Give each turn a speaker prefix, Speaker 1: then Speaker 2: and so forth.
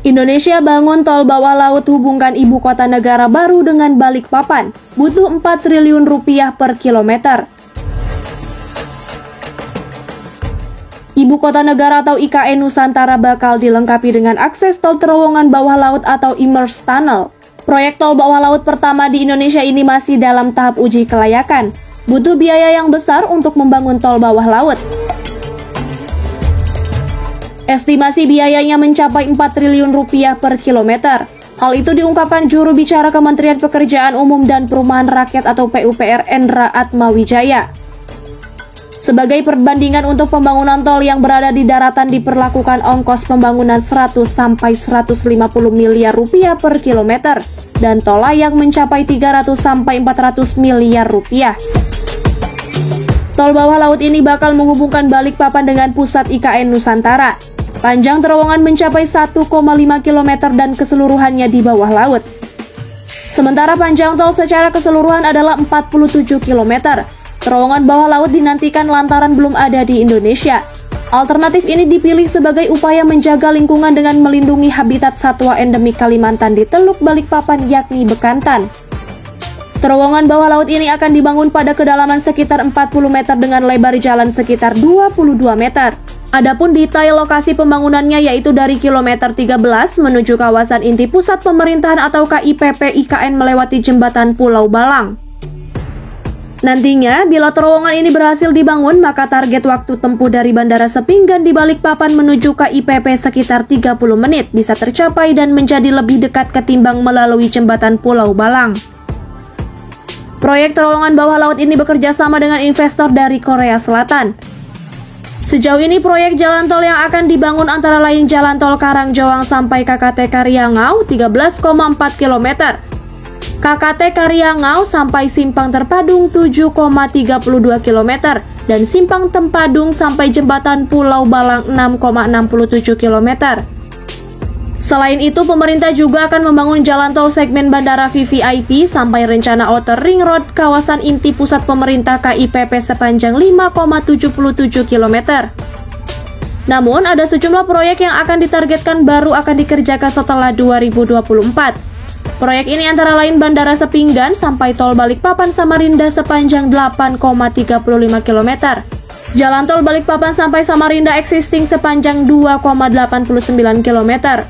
Speaker 1: Indonesia bangun tol bawah laut hubungkan ibu kota negara baru dengan Balikpapan. Butuh 4 triliun rupiah per kilometer. Ibu kota negara atau IKN Nusantara bakal dilengkapi dengan akses tol terowongan bawah laut atau Immersed Tunnel. Proyek tol bawah laut pertama di Indonesia ini masih dalam tahap uji kelayakan. Butuh biaya yang besar untuk membangun tol bawah laut. Estimasi biayanya mencapai 4 triliun rupiah per kilometer. Hal itu diungkapkan juru bicara Kementerian Pekerjaan Umum dan Perumahan Rakyat atau PUPR Endra Atmawijaya. Sebagai perbandingan untuk pembangunan tol yang berada di daratan diperlakukan ongkos pembangunan 100 sampai 150 miliar rupiah per kilometer dan tol layang mencapai 300 sampai 400 miliar rupiah. Tol bawah laut ini bakal menghubungkan Balikpapan dengan pusat IKN Nusantara. Panjang terowongan mencapai 1,5 km dan keseluruhannya di bawah laut. Sementara panjang tol secara keseluruhan adalah 47 km. Terowongan bawah laut dinantikan lantaran belum ada di Indonesia. Alternatif ini dipilih sebagai upaya menjaga lingkungan dengan melindungi habitat satwa endemik Kalimantan di Teluk Balikpapan yakni bekantan. Terowongan bawah laut ini akan dibangun pada kedalaman sekitar 40 meter dengan lebar jalan sekitar 22 meter. Adapun detail lokasi pembangunannya yaitu dari kilometer 13 menuju kawasan inti pusat pemerintahan atau KIPP IKN melewati jembatan Pulau Balang. Nantinya, bila terowongan ini berhasil dibangun, maka target waktu tempuh dari Bandara Sepinggan di Balikpapan menuju KIPP sekitar 30 menit bisa tercapai dan menjadi lebih dekat ketimbang melalui jembatan Pulau Balang. Proyek terowongan bawah laut ini bekerja sama dengan investor dari Korea Selatan. Sejauh ini proyek jalan tol yang akan dibangun antara lain Jalan Tol Karangjowang sampai KKT Karyangau 13,4 km, KKT Karyangau sampai Simpang Terpadung 7,32 km, dan Simpang Tempadung sampai Jembatan Pulau Balang 6,67 km. Selain itu, pemerintah juga akan membangun jalan tol segmen Bandara VVIP sampai rencana Outer Ring Road kawasan inti pusat pemerintah KIPP sepanjang 5,77 km. Namun, ada sejumlah proyek yang akan ditargetkan baru akan dikerjakan setelah 2024. Proyek ini antara lain Bandara Sepinggan sampai Tol Balikpapan Samarinda sepanjang 8,35 km. Jalan Tol Balikpapan sampai Samarinda existing sepanjang 2,89 km.